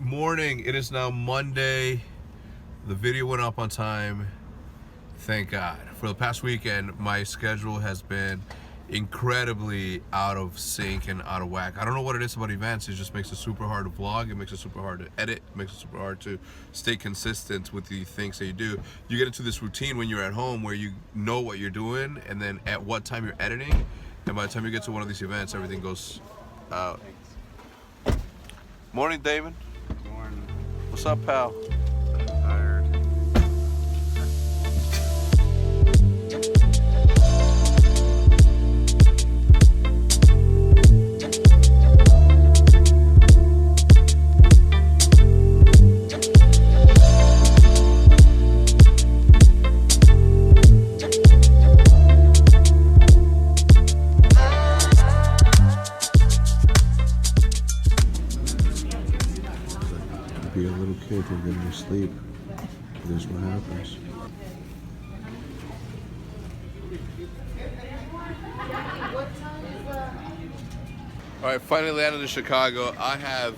morning. It is now Monday. The video went up on time. Thank God. For the past weekend, my schedule has been incredibly out of sync and out of whack. I don't know what it is about events. It just makes it super hard to vlog. It makes it super hard to edit. It makes it super hard to stay consistent with the things that you do. You get into this routine when you're at home where you know what you're doing and then at what time you're editing. And by the time you get to one of these events, everything goes out. Morning, Damon. Morning. What's up, pal? Tired. Be a little kid and then you sleep. This is what happens. All right, finally landed in Chicago. I have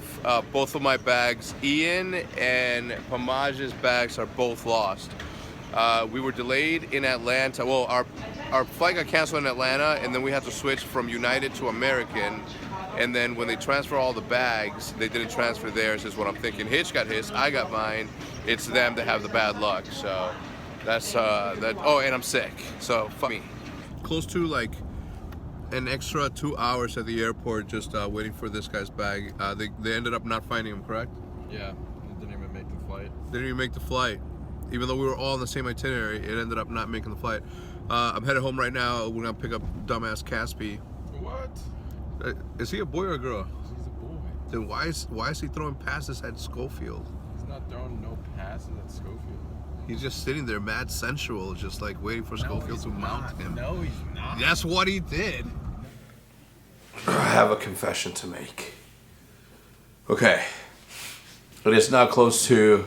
both of my bags. Ian and Pamage's bags are both lost. We were delayed in Atlanta. Well, our flight got canceled in Atlanta, and then we had to switch from United to American. And then when they transfer all the bags, they didn't transfer theirs, is what I'm thinking. Hitch got his, I got mine. It's them that have the bad luck. So that's that. Oh, and I'm sick. So fuck me. Close to like an extra 2 hours at the airport, just waiting for this guy's bag. They ended up not finding him, correct? Yeah, didn't even make the flight. Didn't even make the flight. Even though we were all on the same itinerary, it ended up not making the flight. I'm headed home right now. We're gonna pick up dumbass Caspi. What? Is he a boy or a girl? He's a boy. Then why is he throwing passes at Schofield? He's not throwing no passes at Schofield. He's just sitting there mad sensual, just like waiting for Schofield to mount him. No, he's not. That's what he did. I have a confession to make. Okay. It is now close to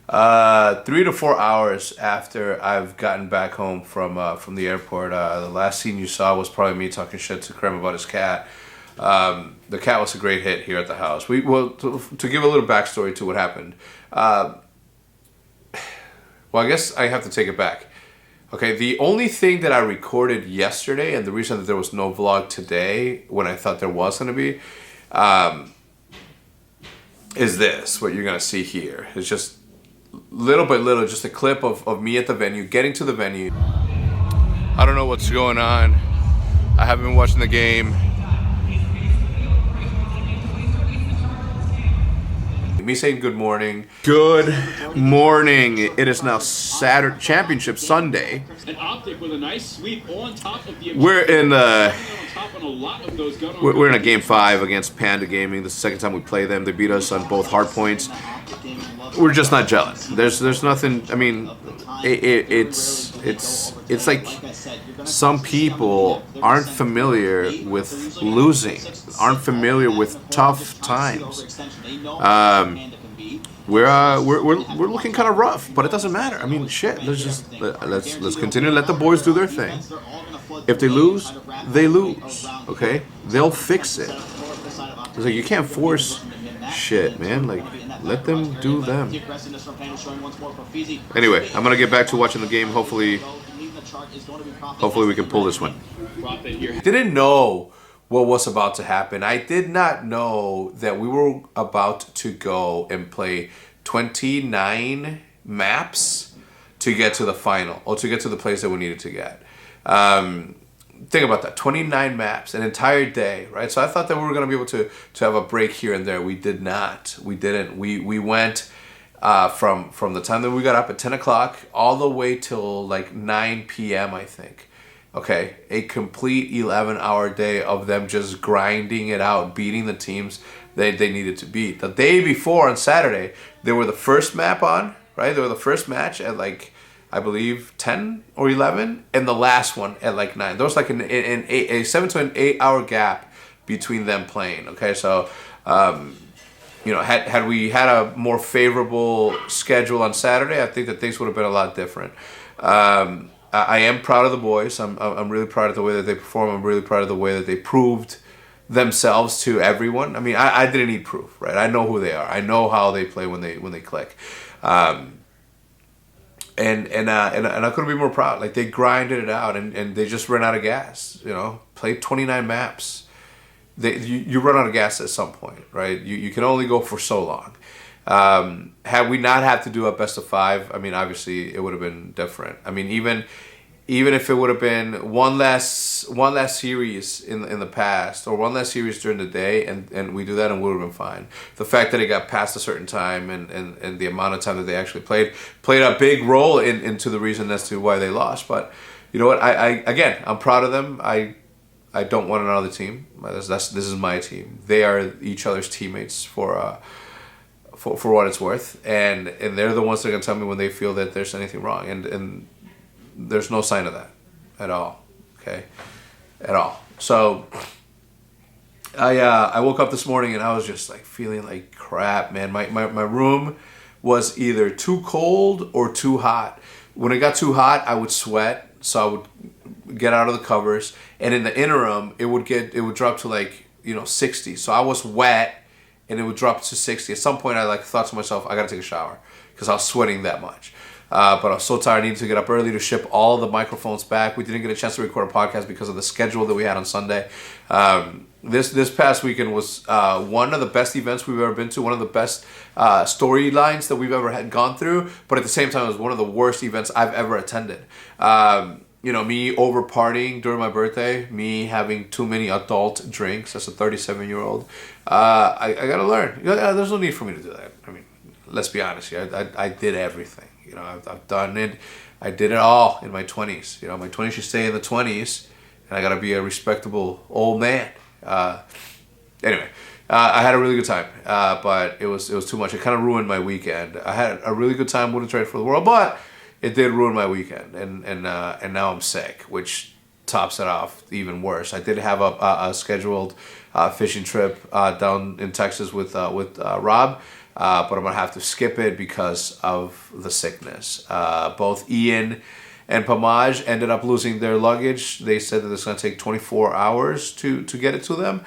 3 to 4 hours after I've gotten back home from the airport. The last scene you saw was probably me talking shit to Krem about his cat. The cat was a great hit here at the house. To give a little backstory to what happened. Well, I guess I have to take it back. Okay, the only thing that I recorded yesterday, and the reason that there was no vlog today when I thought there was going to be, is this, what you're going to see here. It's just little by little, just a clip of me at the venue, getting to the venue. I don't know what's going on. I haven't been watching the game. Me saying good morning. Good morning. It is now Saturday, Championship Sunday. An optic with a nice sweep on top of the We're in a game 5 against Panda Gaming. This is the second time we play them. They beat us on both hard points. We're just not gelling. There's nothing. I mean, it's like some people aren't familiar with losing, aren't familiar with tough times. We're looking kind of rough, but it doesn't matter. I mean, shit. Let's continue to let the boys do their thing. If they lose, they lose. Okay, they'll fix it. It's like you can't force shit, man. Like, let them do them. Anyway, I'm gonna get back to watching the game. Hopefully we can pull this one. Didn't know what was about to happen. I did not know that we were about to go and play 29 maps to get to the final, or to get to the place that we needed to get. Think about that, 29 maps, an entire day, right? So I thought that we were going to be able to have a break here and there. We did not. We didn't. We went from the time that we got up at 10 o'clock all the way till like 9 p.m., I think. Okay, a complete 11-hour day of them just grinding it out, beating the teams they needed to beat. The day before, on Saturday, they were the first map on, right? They were the first match at like, I believe 10 or 11, and the last one at like 9. There was like a 7 to an 8 hour gap between them playing. Okay, so you know, had we had a more favorable schedule on Saturday, I think that things would have been a lot different. I am proud of the boys. I'm really proud of the way that they perform. I'm really proud of the way that they proved themselves to everyone. I mean, I didn't need proof, right? I know who they are. I know how they play when they click. And I couldn't be more proud. Like, they grinded it out, and they just ran out of gas. You know, played 29 maps. You run out of gas at some point, right? You can only go for so long. Had we not had to do a best of 5, I mean, obviously it would have been different. I mean, even if it would have been one less series in the past, or one less series during the day, and we do that, and we would have been fine. The fact that it got past a certain time, and the amount of time that they actually played a big role into the reason as to why they lost. But you know what? I'm proud of them. I don't want another team. This is my team. They are each other's teammates for what it's worth, and they're the ones that can tell me when they feel that there's anything wrong, and there's no sign of that at all. Okay, at all. So I woke up this morning and I was just like feeling like crap, man. My room was either too cold or too hot. When it got too hot, I would sweat, so I would get out of the covers, and in the interim, it would drop to like 60. So I was wet, and it would drop to 60. At some point, I thought to myself, I gotta take a shower because I was sweating that much. But I was so tired. I needed to get up early to ship all the microphones back. We didn't get a chance to record a podcast because of the schedule that we had on Sunday. This past weekend was one of the best events we've ever been to, one of the best storylines that we've ever gone through, but at the same time, it was one of the worst events I've ever attended. Me over partying during my birthday, me having too many adult drinks as a 37-year-old. I gotta learn. There's no need for me to do that. I mean, let's be honest here. I did everything. I've done it. I did it all in my 20s. My 20s should stay in the 20s, and I gotta be a respectable old man. Anyway, I had a really good time, but it was too much. It kind of ruined my weekend. I had a really good time with the Trade for the World, but it did ruin my weekend, and now I'm sick, which tops it off even worse. I did have a scheduled fishing trip down in Texas with Rob, but I'm gonna have to skip it because of the sickness. Both Ian and Pamaj ended up losing their luggage. They said that it's gonna take 24 hours to get it to them.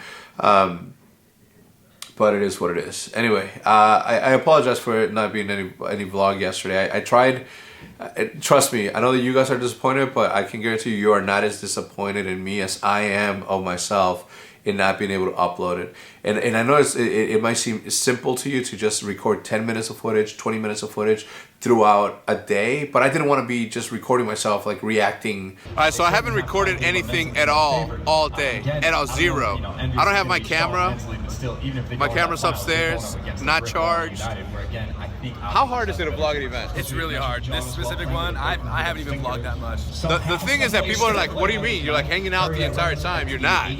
But it is what it is. Anyway, I apologize for it not being any vlog yesterday. I tried. Trust me, I know that you guys are disappointed, but I can guarantee you are not as disappointed in me as I am of myself in not being able to upload it. And I know it might seem simple to you to just record 10 minutes of footage, 20 minutes of footage throughout a day, but I didn't want to be just recording myself like reacting. Alright, so I haven't recorded anything at all day. At all, zero. I don't have my camera. My camera's upstairs, not charged. How hard is it to vlog an event? It's really hard. This specific one, I haven't even vlogged that much. The thing is that people are like, what do you mean? You're like hanging out the entire time. You're not.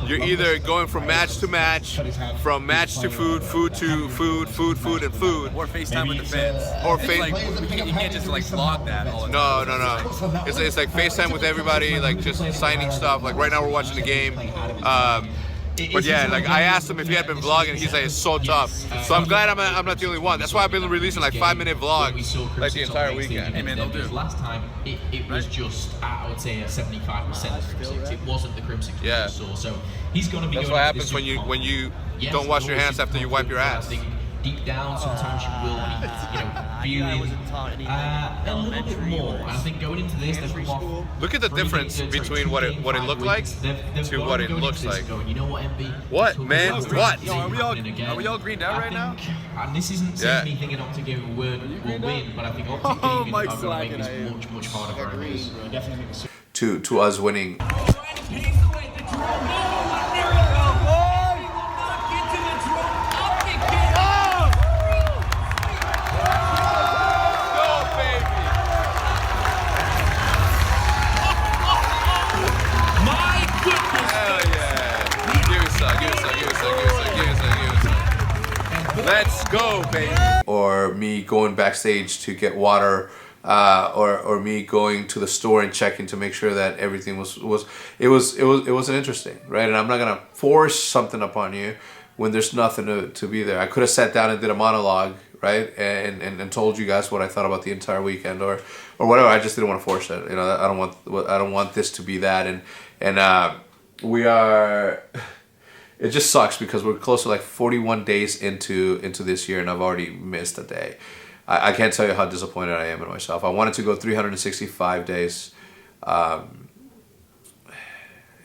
You're either going from match to match, from match to food, food to food, food, and food. Or FaceTime with the fans. Or you can't just like vlog that all the time. No. It's like FaceTime with everybody, like just signing stuff. Like right now we're watching the game. But yeah, like I asked him if he had been vlogging, he's like, it's so tough. So I'm glad I'm not the only one. That's why I've been releasing like 5-minute vlogs like the entire weekend. Hey man, they'll do. Last time, it was just, I would say, a 75% of Crimson. It wasn't the Crimson you saw. So he's going to be. That's what happens when you don't wash your hands after you wipe your ass. Deep down, sometimes you will be, feeling a little bit more. And I think going into this, look at the difference between what it looked like to what it looks like. You know what, MB? What, man? What? Yo, are we all greened out right now? And this isn't saying me thinking Optic Gaming will win, but I think Optic Gaming are going to make this much harder for everyone. To us winning. Let's go, baby. Or me going backstage to get water, or me going to the store and checking to make sure that everything was interesting, right? And I'm not gonna force something upon you when there's nothing to be there. I could have sat down and did a monologue, right, and told you guys what I thought about the entire weekend or whatever. I just didn't want to force it. I don't want this to be that, and we are. it just sucks because we're close to like 41 days into this year, and I've already missed a day. I can't tell you how disappointed I am in myself. I wanted to go 365 days. It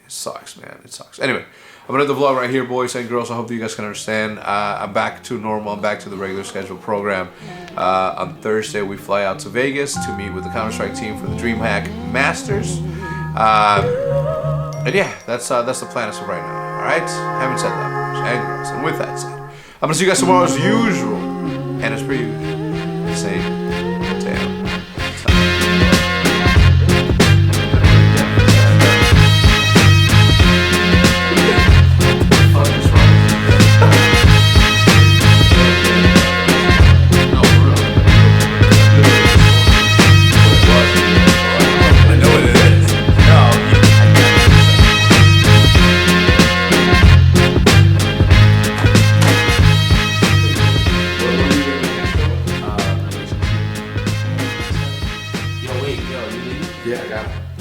sucks, man. It sucks. Anyway, I'm gonna end the vlog right here, boys and girls. I hope that you guys can understand. I'm back to normal. I'm back to the regular scheduled program. On Thursday, we fly out to Vegas to meet with the Counter-Strike team for the DreamHack Masters. And yeah, that's the plan as of right now. All right. Having said that, boys and girls, and with that said, I'm gonna see you guys tomorrow as usual. And as per usual, same damn time. Yeah, I got it.